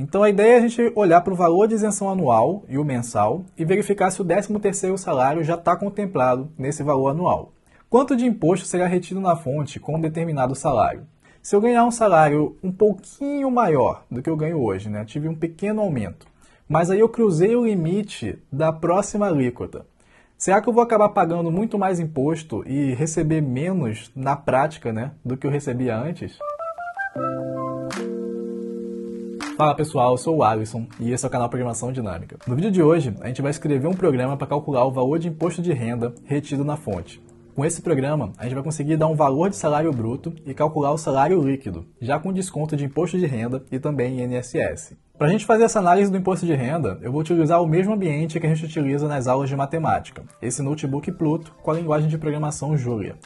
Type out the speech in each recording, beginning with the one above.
Então a ideia é a gente olhar para o valor de isenção anual e o mensal e verificar se o 13º salário já está contemplado nesse valor anual. Quanto de imposto será retido na fonte com um determinado salário? Se eu ganhar um salário um pouquinho maior do que eu ganho hoje, né? Tive um pequeno aumento, mas aí eu cruzei o limite da próxima alíquota. Será que eu vou acabar pagando muito mais imposto e receber menos na prática, né, do que eu recebia antes? Fala pessoal, eu sou o Alisson e esse é o canal Programação Dinâmica. No vídeo de hoje, a gente vai escrever um programa para calcular o valor de imposto de renda retido na fonte. Com esse programa, a gente vai conseguir dar um valor de salário bruto e calcular o salário líquido, já com desconto de imposto de renda e também INSS. Para a gente fazer essa análise do imposto de renda, eu vou utilizar o mesmo ambiente que a gente utiliza nas aulas de matemática, esse notebook Pluto com a linguagem de programação Julia.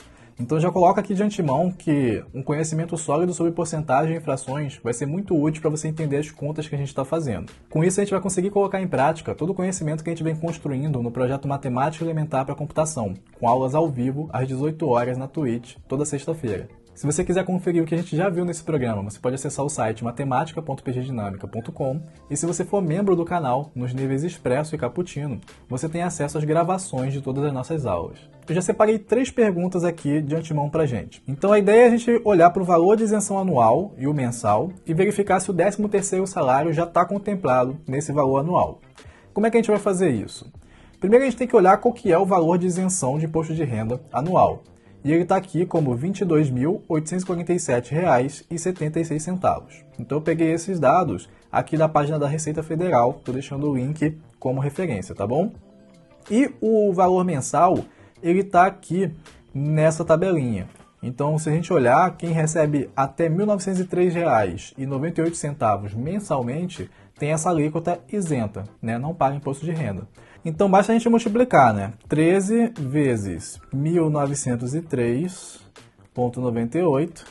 Então já coloco aqui de antemão que um conhecimento sólido sobre porcentagem e frações vai ser muito útil para você entender as contas que a gente está fazendo. Com isso a gente vai conseguir colocar em prática todo o conhecimento que a gente vem construindo no projeto Matemática Elementar para Computação, com aulas ao vivo às 18 horas na Twitch, toda sexta-feira. Se você quiser conferir o que a gente já viu nesse programa, você pode acessar o site matematica.pgdinamica.com e se você for membro do canal, nos níveis Expresso e Cappuccino, você tem acesso às gravações de todas as nossas aulas. Eu já separei 3 perguntas aqui de antemão pra gente. Então a ideia é a gente olhar para o valor de isenção anual e o mensal e verificar se o 13º salário já está contemplado nesse valor anual. Como é que a gente vai fazer isso? Primeiro a gente tem que olhar qual que é o valor de isenção de imposto de renda anual. E ele está aqui como R$ 22.847,76. Então eu peguei esses dados aqui da página da Receita Federal, estou deixando o link como referência, tá bom? E o valor mensal, ele está aqui nessa tabelinha. Então se a gente olhar, quem recebe até R$ 1.903,98 mensalmente, tem essa alíquota isenta, né? Não paga imposto de renda. Então basta a gente multiplicar, né? 13 vezes 1.903,98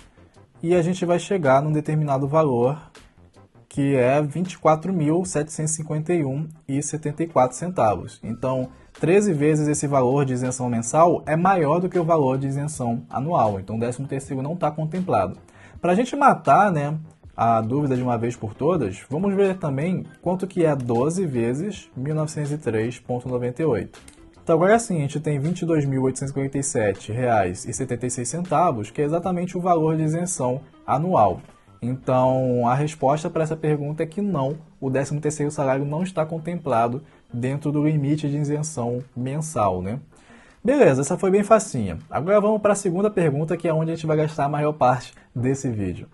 e a gente vai chegar num determinado valor que é R$ 24.751,74. Então 13 vezes esse valor de isenção mensal é maior do que o valor de isenção anual. Então o 13º não está contemplado. Para a gente matar, né, a dúvida de uma vez por todas, vamos ver também quanto que é 12 vezes 1.903,98. Então agora sim, a gente tem R$ 22.847,76, que é exatamente o valor de isenção anual. Então a resposta para essa pergunta é que não, o 13º salário não está contemplado dentro do limite de isenção mensal, né? Beleza, essa foi bem facinha. Agora vamos para a segunda pergunta, que é onde a gente vai gastar a maior parte desse vídeo.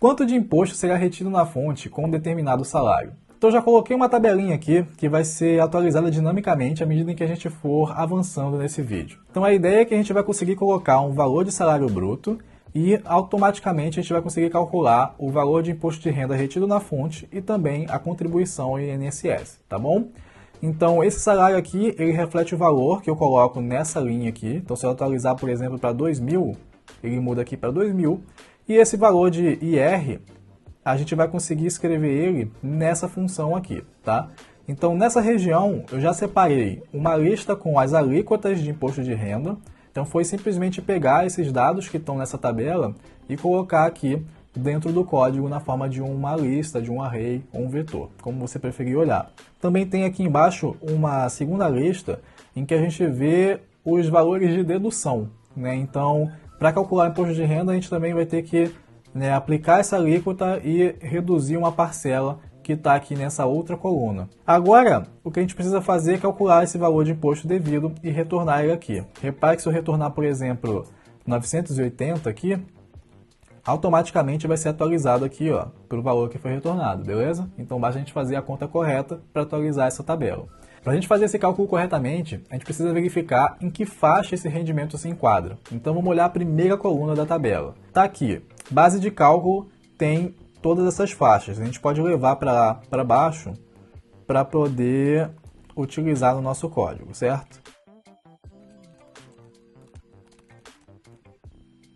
Quanto de imposto será retido na fonte com um determinado salário? Então já coloquei uma tabelinha aqui que vai ser atualizada dinamicamente à medida em que a gente for avançando nesse vídeo. Então a ideia é que a gente vai conseguir colocar um valor de salário bruto e automaticamente a gente vai conseguir calcular o valor de imposto de renda retido na fonte e também a contribuição ao INSS, tá bom? Então esse salário aqui, ele reflete o valor que eu coloco nessa linha aqui. Então se eu atualizar, por exemplo, para 2.000, ele muda aqui para 2.000. E esse valor de IR, a gente vai conseguir escrever ele nessa função aqui, tá? Então, nessa região, eu já separei uma lista com as alíquotas de imposto de renda. Então, foi simplesmente pegar esses dados que estão nessa tabela e colocar aqui dentro do código na forma de uma lista, de um array ou um vetor, como você preferir olhar. Também tem aqui embaixo uma segunda lista em que a gente vê os valores de dedução, né? Então, para calcular o imposto de renda, a gente também vai ter que, né, aplicar essa alíquota e reduzir uma parcela que está aqui nessa outra coluna. Agora, o que a gente precisa fazer é calcular esse valor de imposto devido e retornar ele aqui. Repare que se eu retornar, por exemplo, 980 aqui, automaticamente vai ser atualizado aqui, ó, para o valor que foi retornado, beleza? Então basta a gente fazer a conta correta para atualizar essa tabela. Para a gente fazer esse cálculo corretamente, a gente precisa verificar em que faixa esse rendimento se enquadra. Então vamos olhar a primeira coluna da tabela. Está aqui, base de cálculo tem todas essas faixas. A gente pode levar para baixo para poder utilizar no nosso código, certo?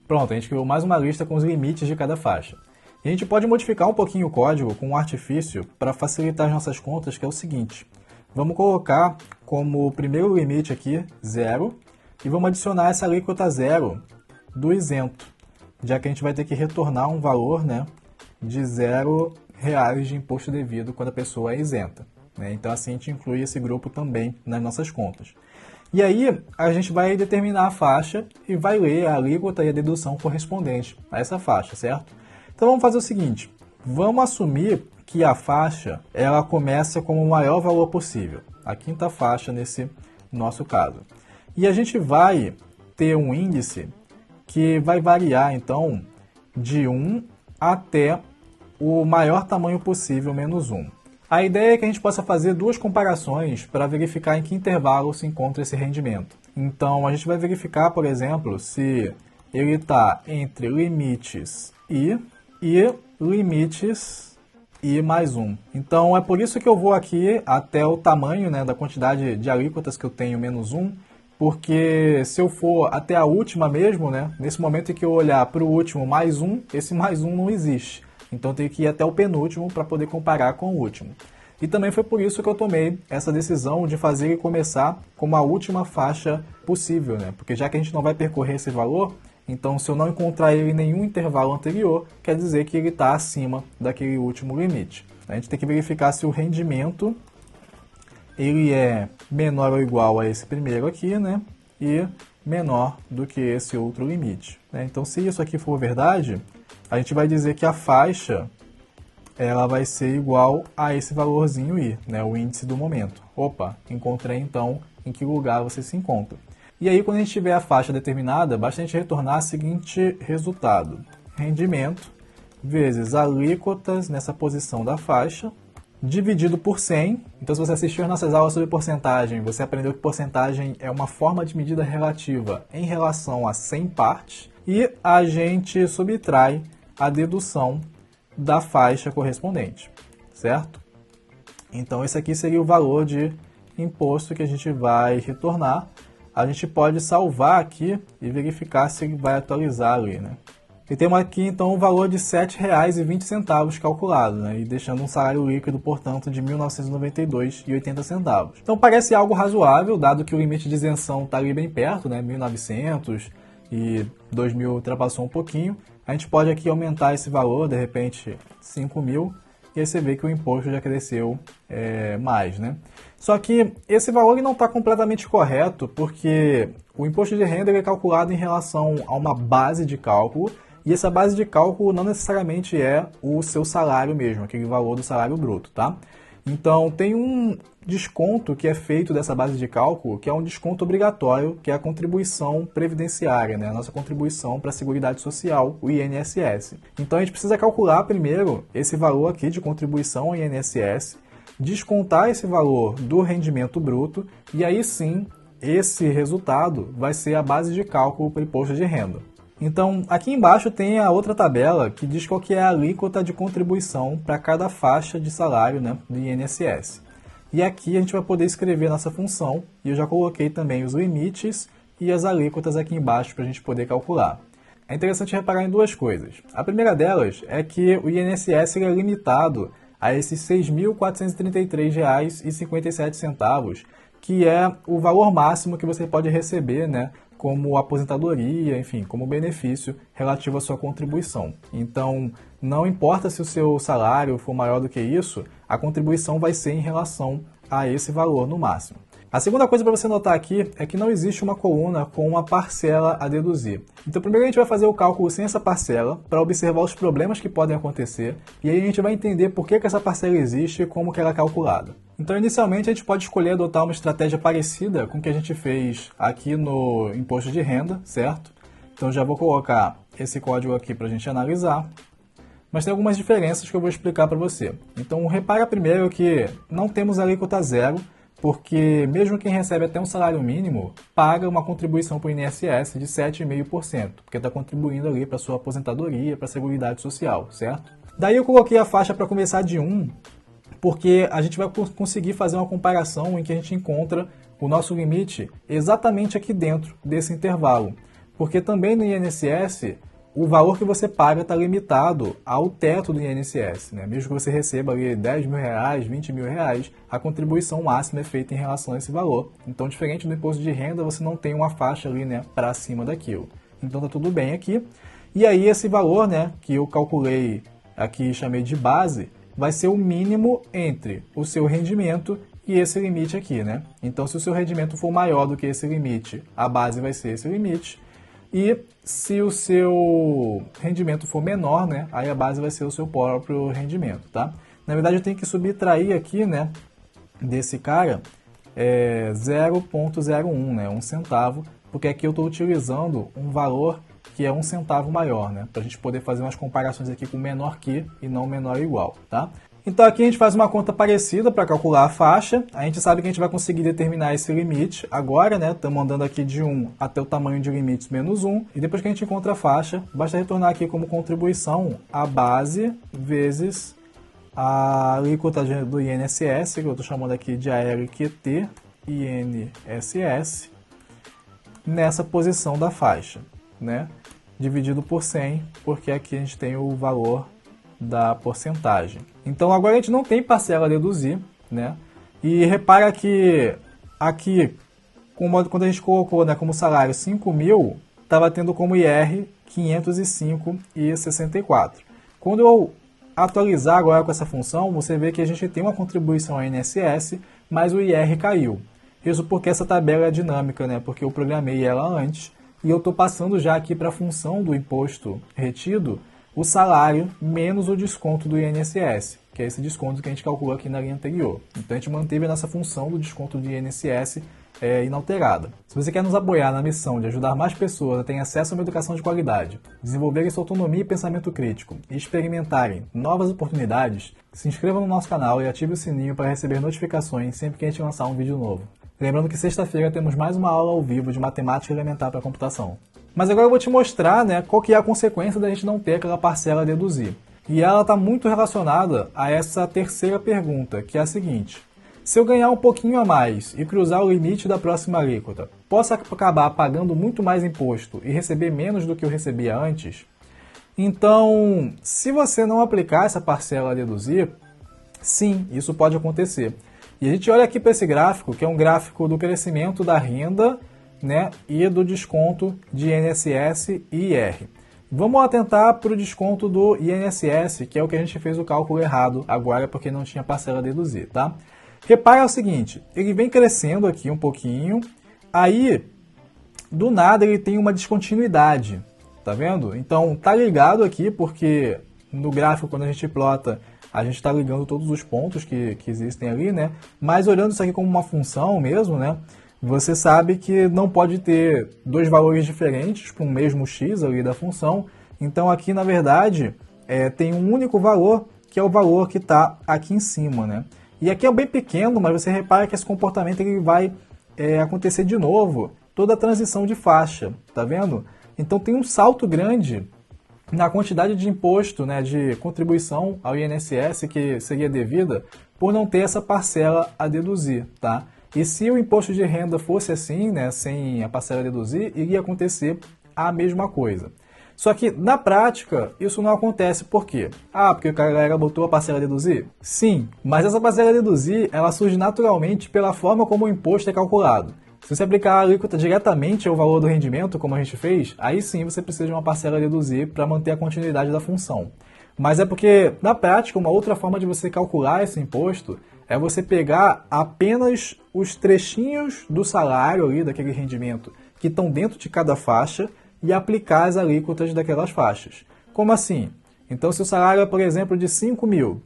Pronto, a gente criou mais uma lista com os limites de cada faixa. E a gente pode modificar um pouquinho o código com um artifício para facilitar as nossas contas, que é o seguinte. Vamos colocar como primeiro limite aqui 0 e vamos adicionar essa alíquota 0 do isento, já que a gente vai ter que retornar um valor, né, de 0 reais de imposto devido quando a pessoa é isenta, né? Então assim a gente inclui esse grupo também nas nossas contas. E aí a gente vai determinar a faixa e vai ler a alíquota e a dedução correspondente a essa faixa, certo? Então vamos fazer o seguinte, vamos assumir que a faixa ela começa com o maior valor possível, a quinta faixa nesse nosso caso. E a gente vai ter um índice que vai variar então de 1 até o maior tamanho possível, menos 1. A ideia é que a gente possa fazer duas comparações para verificar em que intervalo se encontra esse rendimento. Então, a gente vai verificar, por exemplo, se ele está entre limites e limites I mais 1. Então, é por isso que eu vou aqui até o tamanho, né, da quantidade de alíquotas que eu tenho, menos 1, porque se eu for até a última mesmo, né, nesse momento em que eu olhar para o último mais 1, esse mais 1 não existe. Então, eu tenho que ir até o penúltimo para poder comparar com o último. E também foi por isso que eu tomei essa decisão de fazer ele começar com a última faixa possível, né? Porque já que a gente não vai percorrer esse valor, então se eu não encontrar ele em nenhum intervalo anterior, quer dizer que ele está acima daquele último limite. A gente tem que verificar se o rendimento ele é menor ou igual a esse primeiro aqui, né? E menor do que esse outro limite, né? Então, se isso aqui for verdade, a gente vai dizer que a faixa ela vai ser igual a esse valorzinho I, né, o índice do momento. Opa, encontrei então em que lugar você se encontra. E aí, quando a gente tiver a faixa determinada, basta a gente retornar o seguinte resultado. Rendimento vezes alíquotas nessa posição da faixa, dividido por 100. Então, se você assistiu às nossas aulas sobre porcentagem, você aprendeu que porcentagem é uma forma de medida relativa em relação a 100 partes. E a gente subtrai a dedução da faixa correspondente, certo? Então, esse aqui seria o valor de imposto que a gente vai retornar. A gente pode salvar aqui e verificar se ele vai atualizar ali, né? E temos aqui, então, o valor de R$ 7,20 calculado, né? E deixando um salário líquido, portanto, de R$ 1.992,80. Então, parece algo razoável, dado que o limite de isenção está ali bem perto, né? 1.900 e 2.000 ultrapassou um pouquinho. A gente pode aqui aumentar esse valor, de repente 5.000, e aí você vê que o imposto já cresceu mais, né? Só que esse valor não está completamente correto, porque o imposto de renda é calculado em relação a uma base de cálculo, e essa base de cálculo não necessariamente é o seu salário mesmo, aquele valor do salário bruto, tá? Então, tem um desconto que é feito dessa base de cálculo, que é um desconto obrigatório, que é a contribuição previdenciária, né? A nossa contribuição para a Seguridade Social, o INSS. Então, a gente precisa calcular primeiro esse valor aqui de contribuição ao INSS, descontar esse valor do rendimento bruto, e aí sim, esse resultado vai ser a base de cálculo para o imposto de renda. Então, aqui embaixo tem a outra tabela que diz qual que é a alíquota de contribuição para cada faixa de salário, né, do INSS. E aqui a gente vai poder escrever nossa função, e eu já coloquei também os limites e as alíquotas aqui embaixo para a gente poder calcular. É interessante reparar em duas coisas. A primeira delas é que o INSS é limitado a esses R$ 6.433,57, que é o valor máximo que você pode receber, né, como aposentadoria, enfim, como benefício relativo à sua contribuição. Então, não importa se o seu salário for maior do que isso, a contribuição vai ser em relação a esse valor no máximo. A segunda coisa para você notar aqui é que não existe uma coluna com uma parcela a deduzir. Então, primeiro a gente vai fazer o cálculo sem essa parcela, para observar os problemas que podem acontecer, e aí a gente vai entender por que essa parcela existe e como que ela é calculada. Então, inicialmente, a gente pode escolher adotar uma estratégia parecida com o que a gente fez aqui no imposto de renda, certo? Então, já vou colocar esse código aqui para a gente analisar. Mas tem algumas diferenças que eu vou explicar para você. Então, repara primeiro que não temos alíquota zero, porque mesmo quem recebe até um salário mínimo paga uma contribuição para o INSS de 7,5%, porque está contribuindo ali para a sua aposentadoria, para a Seguridade Social, certo? Daí eu coloquei a faixa para começar de 1, porque a gente vai conseguir fazer uma comparação em que a gente encontra o nosso limite exatamente aqui dentro desse intervalo. Porque também no INSS, o valor que você paga está limitado ao teto do INSS, né? Mesmo que você receba ali R$10.000, R$20.000, a contribuição máxima é feita em relação a esse valor. Então, diferente do imposto de renda, você não tem uma faixa ali, né, para cima daquilo. Então, tá tudo bem aqui. E aí, esse valor, né, que eu calculei aqui, chamei de base, vai ser o mínimo entre o seu rendimento e esse limite aqui, né? Então, se o seu rendimento for maior do que esse limite, a base vai ser esse limite. E se o seu rendimento for menor, né? Aí a base vai ser o seu próprio rendimento, tá? Na verdade, eu tenho que subtrair aqui, né? Desse cara, 0,01, né? 1 centavo, porque aqui eu estou utilizando um valor que é 1 centavo maior, né? Para a gente poder fazer umas comparações aqui com menor que e não menor ou igual, tá? Então aqui a gente faz uma conta parecida para calcular a faixa. A gente sabe que a gente vai conseguir determinar esse limite agora, né? Estamos andando aqui de 1 até o tamanho de limites menos 1. E depois que a gente encontra a faixa, basta retornar aqui como contribuição a base vezes a alíquota do INSS, que eu estou chamando aqui de ALQT INSS, nessa posição da faixa, né? Dividido por 100, porque aqui a gente tem o valor da porcentagem. Então agora a gente não tem parcela a deduzir, né? E repara que aqui, quando a gente colocou, né, como salário 5.000, estava tendo como IR 505,64. Quando eu atualizar agora com essa função, você vê que a gente tem uma contribuição ao INSS, mas o IR caiu. Isso porque essa tabela é dinâmica, né? Porque eu programei ela antes e eu estou passando já aqui para a função do imposto retido o salário menos o desconto do INSS, que é esse desconto que a gente calculou aqui na linha anterior. Então a gente manteve a nossa função do desconto do INSS inalterada. Se você quer nos apoiar na missão de ajudar mais pessoas a terem acesso a uma educação de qualidade, desenvolverem sua autonomia e pensamento crítico e experimentarem novas oportunidades, se inscreva no nosso canal e ative o sininho para receber notificações sempre que a gente lançar um vídeo novo. Lembrando que sexta-feira temos mais uma aula ao vivo de matemática elementar para computação. Mas agora eu vou te mostrar, né, qual que é a consequência da gente não ter aquela parcela a deduzir. E ela está muito relacionada a essa terceira pergunta, que é a seguinte: se eu ganhar um pouquinho a mais e cruzar o limite da próxima alíquota, posso acabar pagando muito mais imposto e receber menos do que eu recebia antes? Então, se você não aplicar essa parcela a deduzir, sim, isso pode acontecer. E a gente olha aqui para esse gráfico, que é um gráfico do crescimento da renda, né, e do desconto de INSS e IR. Vamos atentar para o desconto do INSS, que é o que a gente fez o cálculo errado agora, porque não tinha parcela a deduzir, tá? Repara o seguinte, ele vem crescendo aqui um pouquinho, aí, do nada, ele tem uma descontinuidade, tá vendo? Então, tá ligado aqui, porque no gráfico, quando a gente plota, a gente está ligando todos os pontos que existem ali, né? Mas olhando isso aqui como uma função mesmo, né? Você sabe que não pode ter dois valores diferentes para um mesmo x ali da função. Então aqui, na verdade, tem um único valor, que é o valor que está aqui em cima, né? E aqui é bem pequeno, mas você repara que esse comportamento ele vai acontecer de novo, toda a transição de faixa, tá vendo? Então tem um salto grande na quantidade de imposto, né, de contribuição ao INSS que seria devida por não ter essa parcela a deduzir, tá? E se o imposto de renda fosse assim, né, sem a parcela a deduzir, iria acontecer a mesma coisa. Só que, na prática, isso não acontece. Por quê? Porque a galera botou a parcela a deduzir? Sim, mas essa parcela a deduzir, ela surge naturalmente pela forma como o imposto é calculado. Se você aplicar a alíquota diretamente ao valor do rendimento, como a gente fez, aí sim você precisa de uma parcela a deduzir para manter a continuidade da função. Mas é porque, na prática, uma outra forma de você calcular esse imposto é você pegar apenas os trechinhos do salário ali, daquele rendimento, que estão dentro de cada faixa e aplicar as alíquotas daquelas faixas. Como assim? Então, se o salário é, por exemplo, de 5.000,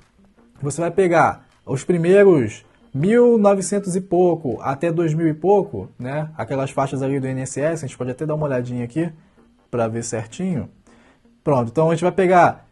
você vai pegar os primeiros 1.900 e pouco até 2.000 e pouco, né? Aquelas faixas ali do INSS, a gente pode até dar uma olhadinha aqui para ver certinho. Pronto, então a gente vai pegar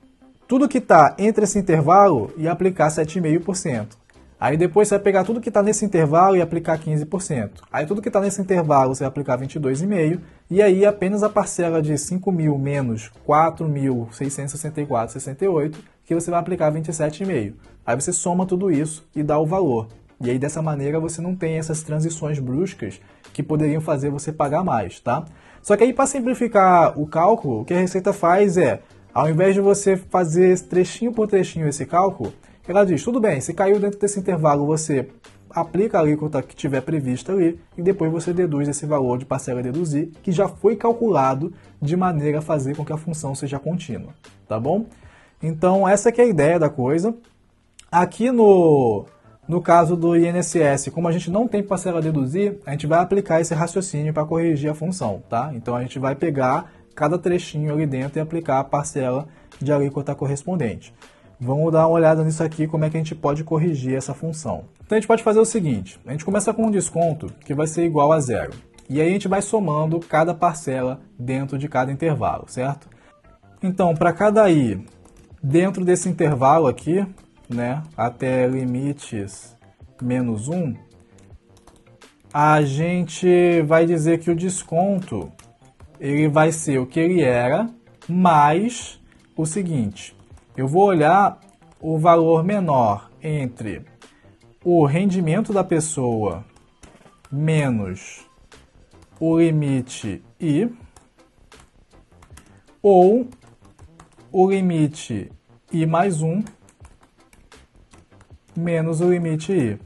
tudo que está entre esse intervalo e aplicar 7,5%. Aí depois você vai pegar tudo que está nesse intervalo e aplicar 15%. Aí tudo que está nesse intervalo você vai aplicar 22,5%. E aí apenas a parcela de 5.000 menos 4.664,68 que você vai aplicar 27,5%. Aí você soma tudo isso e dá o valor. E aí dessa maneira você não tem essas transições bruscas que poderiam fazer você pagar mais, tá? Só que aí para simplificar o cálculo, o que a Receita faz é, ao invés de você fazer trechinho por trechinho esse cálculo, ela diz, tudo bem, se caiu dentro desse intervalo, você aplica a alíquota que tiver prevista ali e depois você deduz esse valor de parcela a deduzir, que já foi calculado de maneira a fazer com que a função seja contínua, tá bom? Então, essa que é a ideia da coisa. Aqui no caso do INSS, como a gente não tem parcela a deduzir, a gente vai aplicar esse raciocínio para corrigir a função, tá? Então a gente vai pegar cada trechinho ali dentro e aplicar a parcela de alíquota correspondente. Vamos dar uma olhada nisso aqui, como é que a gente pode corrigir essa função. Então a gente pode fazer o seguinte, a gente começa com um desconto que vai ser igual a zero. E aí a gente vai somando cada parcela dentro de cada intervalo, certo? Então, para cada i dentro desse intervalo aqui, né, até limites menos 1, a gente vai dizer que o desconto ele vai ser o que ele era, mais o seguinte, eu vou olhar o valor menor entre o rendimento da pessoa menos o limite I, ou o limite I mais 1 menos o limite I.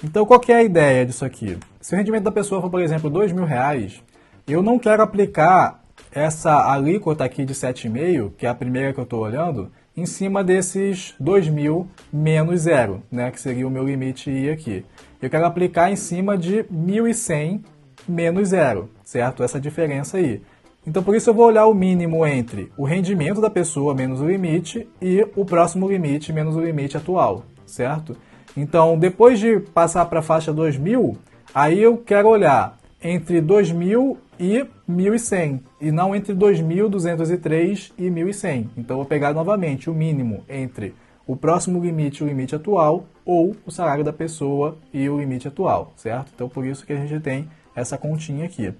Então, qual que é a ideia disso aqui? Se o rendimento da pessoa for, por exemplo, R$2.000, eu não quero aplicar essa alíquota aqui de 7,5, que é a primeira que eu estou olhando, em cima desses 2.000 menos 0, né, que seria o meu limite I aqui. Eu quero aplicar em cima de 1.100 menos 0, certo? Essa diferença aí. Então, por isso eu vou olhar o mínimo entre o rendimento da pessoa menos o limite e o próximo limite menos o limite atual, certo? Então, depois de passar para a faixa 2.000, aí eu quero olhar entre 2.000 e 1.100, e não entre 2.203 e 1.100. Então, eu vou pegar novamente o mínimo entre o próximo limite e o limite atual, ou o salário da pessoa e o limite atual, certo? Então, por isso que a gente tem essa continha aqui.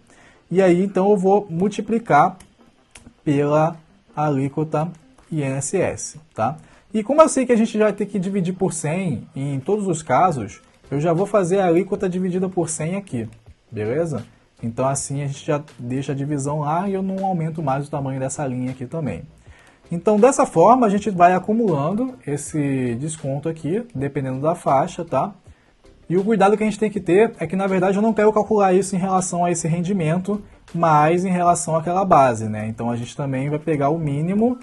E aí, então, eu vou multiplicar pela alíquota INSS, tá? E como eu sei que a gente já vai ter que dividir por 100 em todos os casos, eu já vou fazer a alíquota dividida por 100 aqui, beleza? Então, assim, a gente já deixa a divisão lá e eu não aumento mais o tamanho dessa linha aqui também. Então, dessa forma, a gente vai acumulando esse desconto aqui, dependendo da faixa, tá? E o cuidado que a gente tem que ter é que, na verdade, eu não quero calcular isso em relação a esse rendimento, mas em relação àquela base, né? Então, a gente também vai pegar o mínimo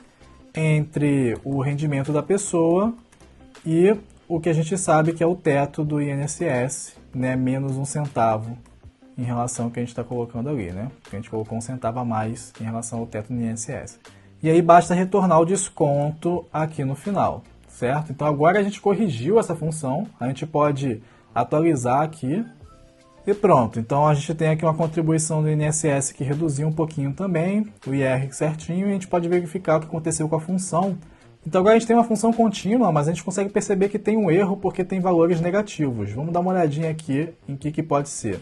entre o rendimento da pessoa e o que a gente sabe que é o teto do INSS, né? Menos 1 centavo em relação ao que a gente está colocando ali, né? Porque a gente colocou 1 centavo a mais em relação ao teto do INSS. E aí basta retornar o desconto aqui no final, certo? Então, agora a gente corrigiu essa função, a gente pode atualizar aqui e pronto. Então a gente tem aqui uma contribuição do INSS que reduziu um pouquinho também, o IR certinho, e a gente pode verificar o que aconteceu com a função. Então agora a gente tem uma função contínua, mas a gente consegue perceber que tem um erro porque tem valores negativos. Vamos dar uma olhadinha aqui em que pode ser.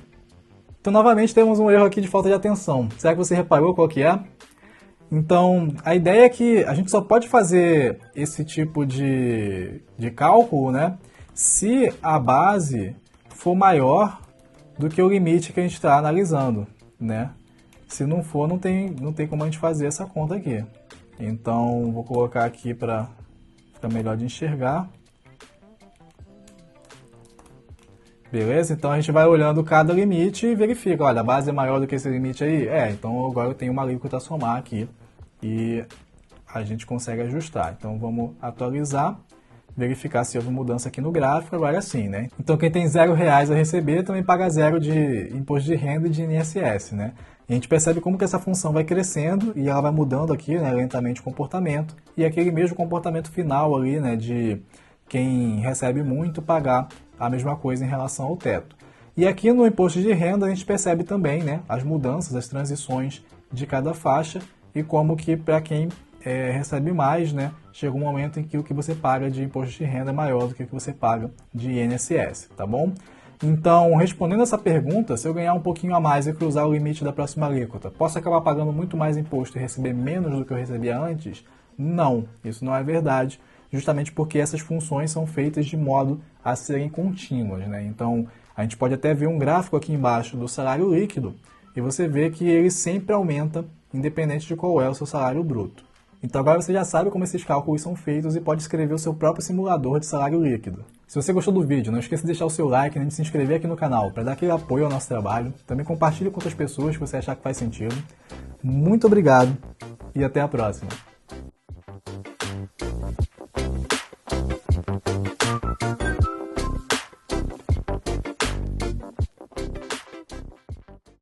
Então novamente temos um erro aqui de falta de atenção. Será que você reparou qual que é? Então, a ideia é que a gente só pode fazer esse tipo de cálculo, né, se a base for maior do que o limite que a gente está analisando, né? Se não for, não tem como a gente fazer essa conta aqui. Então, vou colocar aqui para ficar melhor de enxergar. Beleza? Então, a gente vai olhando cada limite e verifica. Olha, a base é maior do que esse limite aí? Então agora eu tenho uma alíquota a somar aqui e a gente consegue ajustar. Então, vamos atualizar. Verificar se houve mudança aqui no gráfico, agora sim, né? Então, quem tem R$0 a receber também paga 0 de imposto de renda e de INSS, né? E a gente percebe como que essa função vai crescendo e ela vai mudando aqui, né, lentamente o comportamento. E aquele mesmo comportamento final ali, né, de quem recebe muito pagar a mesma coisa em relação ao teto. E aqui no imposto de renda a gente percebe também, né, as mudanças, as transições de cada faixa e como que para quem recebe mais, né, chega um momento em que o que você paga de imposto de renda é maior do que o que você paga de INSS, tá bom? Então, respondendo essa pergunta, se eu ganhar um pouquinho a mais e cruzar o limite da próxima alíquota, posso acabar pagando muito mais imposto e receber menos do que eu recebia antes? Não, isso não é verdade, justamente porque essas funções são feitas de modo a serem contínuas, né? Então, a gente pode até ver um gráfico aqui embaixo do salário líquido e você vê que ele sempre aumenta, independente de qual é o seu salário bruto. Então agora você já sabe como esses cálculos são feitos e pode escrever o seu próprio simulador de salário líquido. Se você gostou do vídeo, não esqueça de deixar o seu like e de se inscrever aqui no canal para dar aquele apoio ao nosso trabalho. Também compartilhe com outras pessoas que você achar que faz sentido. Muito obrigado e até a próxima.